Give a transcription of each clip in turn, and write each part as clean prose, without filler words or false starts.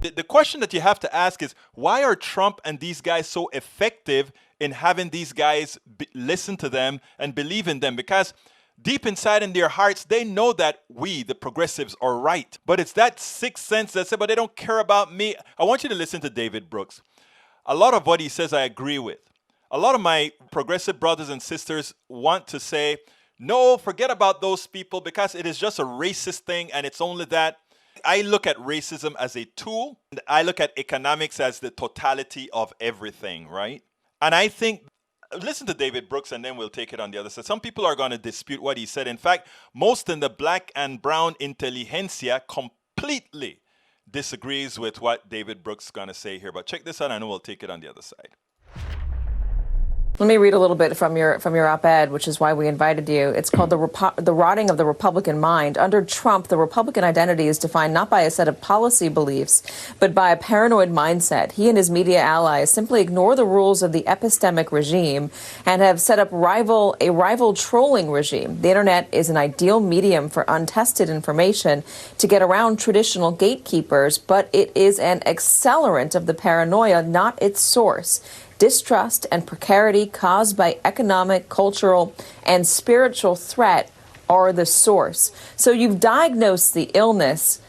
The question that you have to ask is, why are Trump and these guys so effective in having these guys listen to them and believe in them? Because deep inside in their hearts, they know that we, the progressives, are right. But it's that sixth sense that said, but they don't care about me. I want you to listen to David Brooks. A lot of what he says I agree with. A lot of my progressive brothers and sisters want to say, no, forget about those people because it is just a racist thing and it's only that. I look at racism as a tool. And I look at economics as the totality of everything, right? And I think, listen to David Brooks and then we'll take it on the other side. Some people are going to dispute what he said. In fact, most in the black and brown intelligentsia completely disagrees with what David Brooks is going to say here. But check this out and we'll take it on the other side. Let me read a little bit from your op-ed, which is why we invited you. It's called The Rotting of the Republican Mind. Under Trump, the Republican identity is defined not by a set of policy beliefs, but by a paranoid mindset. He and his media allies simply ignore the rules of the epistemic regime and have set up a rival trolling regime. The internet is an ideal medium for untested information to get around traditional gatekeepers, but it is an accelerant of the paranoia, not its source. Distrust and precarity caused by economic, cultural, and spiritual threat are the source. So you've diagnosed the illness.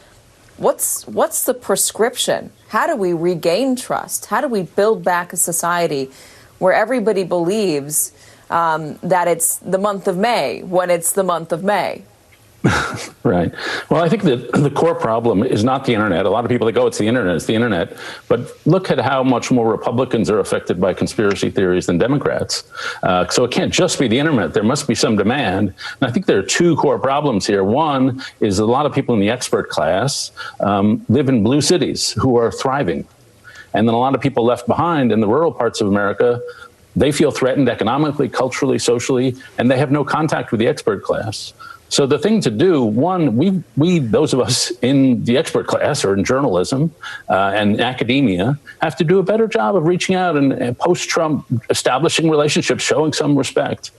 What's the prescription? How do we regain trust? How do we build back a society where everybody believes that it's the month of May when it's the month of May? Right. Well, I think that the core problem is not the internet. A lot of people think, oh, it's the internet. But look at how much more Republicans are affected by conspiracy theories than Democrats. So it can't just be the internet. There must be some demand. And I think there are two core problems here. One is a lot of people in the expert class live in blue cities who are thriving. And then a lot of people left behind in the rural parts of America, they feel threatened economically, culturally, socially, and they have no contact with the expert class. So the thing to do, one, we those of us in the expert class or in journalism and academia have to do a better job of reaching out and post-Trump establishing relationships, showing some respect.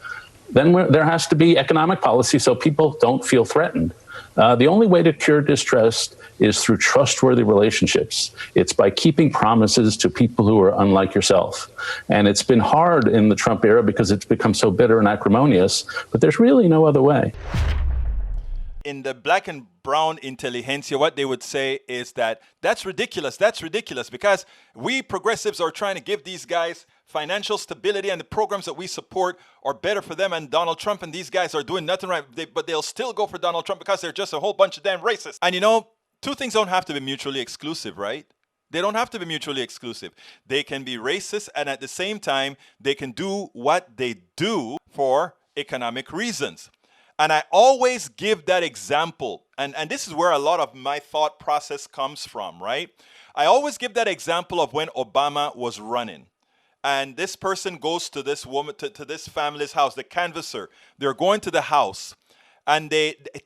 Then there has to be economic policy so people don't feel threatened. The only way to cure distrust is through trustworthy relationships. It's by keeping promises to people who are unlike yourself. And it's been hard in the Trump era because it's become so bitter and acrimonious, but there's really no other way. In the black and brown intelligentsia, what they would say is that that's ridiculous, because we progressives are trying to give these guys financial stability and the programs that we support are better for them, and Donald Trump and these guys are doing nothing right, but they'll still go for Donald Trump because they're just a whole bunch of damn racists. And you know, two things don't have to be mutually exclusive, right? They don't have to be mutually exclusive. They can be racist and at the same time, they can do what they do for economic reasons. And I always give that example, and this is where a lot of my thought process comes from, right? I always give that example of when Obama was running. And this person goes to this woman, to this family's house, the canvasser. They're going to the house, and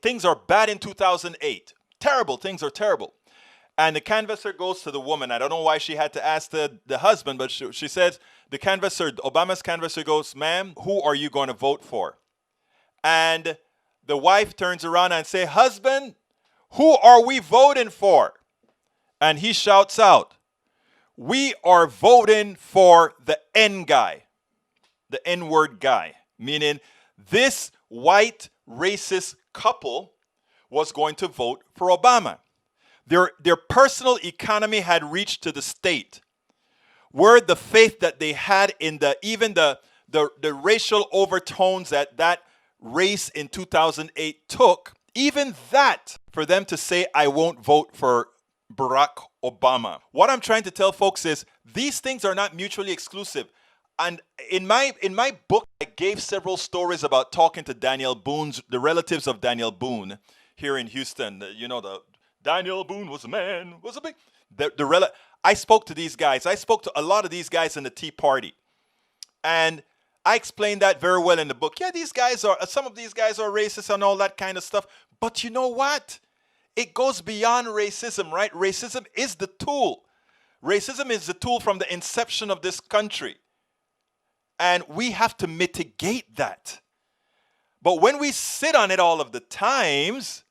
things are bad in 2008. Terrible, things are terrible. And the canvasser goes to the woman. I don't know why she had to ask the husband, but she says, Obama's canvasser goes, ma'am, who are you going to vote for? And the wife turns around and says, husband, who are we voting for? And he shouts out, we are voting for the N guy, the N-word guy, meaning this white racist couple was going to vote for Obama. Their personal economy had reached to the state where the faith that they had in even the racial overtones that race in 2008 took, even that, for them to say, I won't vote for Barack Obama. What I'm trying to tell folks is these things are not mutually exclusive. And in my book, I gave several stories about talking to the relatives of Daniel Boone here in Houston. Daniel Boone was a man, was a big... I spoke to these guys. I spoke to a lot of these guys in the Tea Party. And I explained that very well in the book. Yeah, some of these guys are racist and all that kind of stuff. But you know what? It goes beyond racism, right? Racism is the tool. Racism is the tool from the inception of this country. And we have to mitigate that. But when we sit on it all of the times,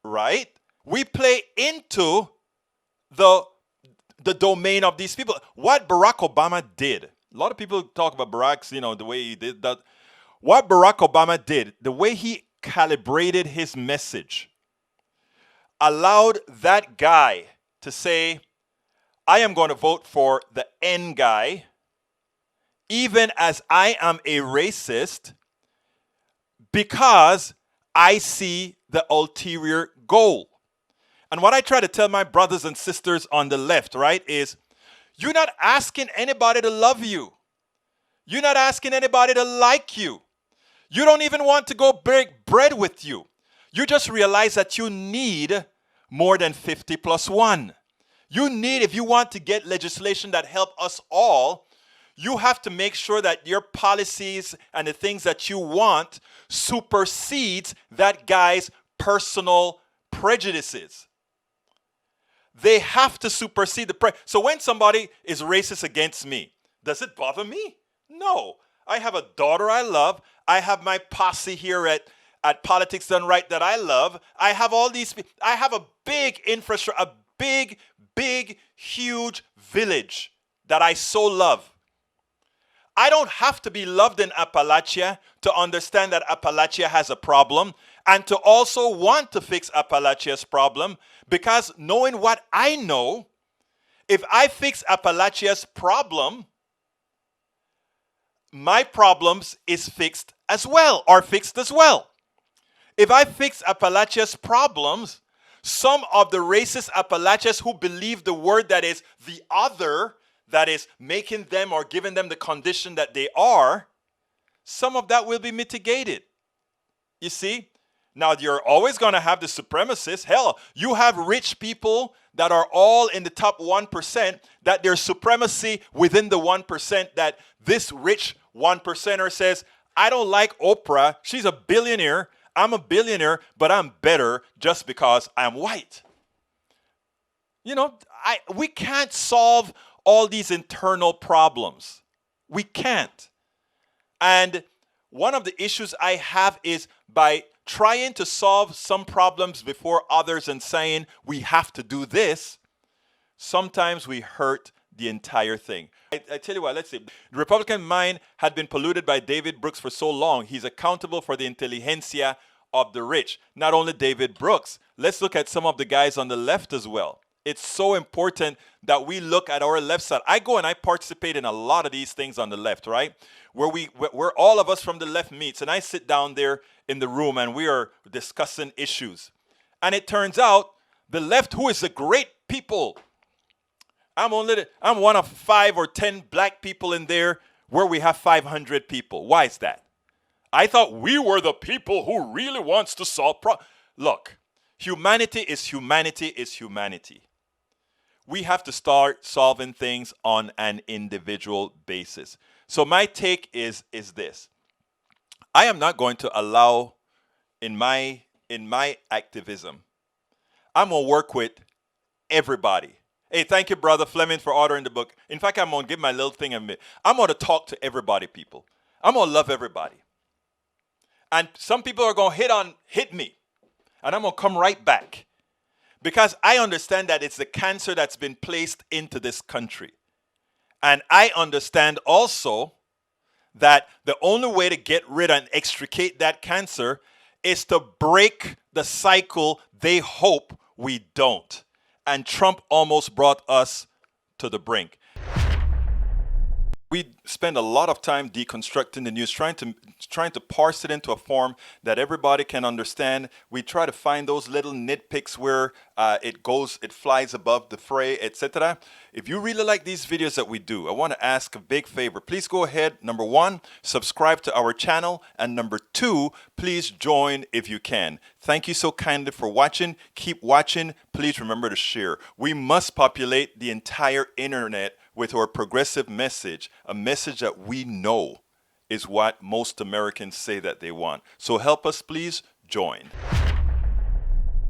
right, we play into the the domain of these people. What Barack Obama did, a lot of people talk about Barack's, the way he did that. What Barack Obama did, the way he calibrated his message, allowed that guy to say, I am going to vote for the N guy, even as I am a racist, because I see the ulterior goal. And what I try to tell my brothers and sisters on the left, right, is you're not asking anybody to love you. You're not asking anybody to like you. You don't even want to go break bread with you. You just realize that you need more than 50 plus 1. You need, if you want to get legislation that help us all, you have to make sure that your policies and the things that you want supersedes that guy's personal prejudices. They have to supersede the so when somebody is racist against me, does it bother me? No. I have a daughter I love. I have my posse here at Politics Done Right that I love. I have all these. I have a big infrastructure, a big, huge village that I so love. I don't have to be loved in Appalachia to understand that Appalachia has a problem and to also want to fix Appalachia's problem, because knowing what I know, if I fix Appalachia's problem, my problems is fixed as well, are fixed as well. If I fix Appalachia's problems, some of the racist Appalachians who believe the word that is the other, that is making them or giving them the condition that they are, some of that will be mitigated. You see? Now, you're always going to have the supremacists. Hell, you have rich people that are all in the top 1%, that there's supremacy within the 1%, that this rich 1%er says, I don't like Oprah. She's a billionaire. I'm a billionaire, but I'm better just because I'm white. We can't solve all these internal problems. We can't. And one of the issues I have is by trying to solve some problems before others and saying we have to do this, sometimes we hurt the entire thing. I tell you what, let's see. The Republican mind had been polluted by David Brooks for so long. He's accountable for the intelligentsia of the rich. Not only David Brooks. Let's look at some of the guys on the left as well. It's so important that we look at our left side. I go and I participate in a lot of these things on the left, right? Where all of us from the left meets, and I sit down there in the room and we are discussing issues. And it turns out the left, who is a great people, I'm one of 5 or 10 black people in there where we have 500 people. Why is that? I thought we were the people who really wants to solve problems. Look, humanity is humanity. We have to start solving things on an individual basis. So my take is this. I am not going to allow in my activism, I'm going to work with everybody. Hey, thank you, Brother Fleming, for ordering the book. In fact, I'm going to give my little thing a minute. I'm going to talk to everybody, people. I'm going to love everybody. And some people are going to hit me. And I'm going to come right back. Because I understand that it's the cancer that's been placed into this country. And I understand also that the only way to get rid and extricate that cancer is to break the cycle they hope we don't. And Trump almost brought us to the brink. We spend a lot of time deconstructing the news, trying to parse it into a form that everybody can understand. We try to find those little nitpicks where it flies above the fray, etc. If you really like these videos that we do, I want to ask a big favor. Please go ahead. Number 1, subscribe to our channel. And number 2, please join if you can. Thank you so kindly for watching. Keep watching. Please remember to share. We must populate the entire internet with our progressive message, a message that we know is what most Americans say that they want. So help us, please join.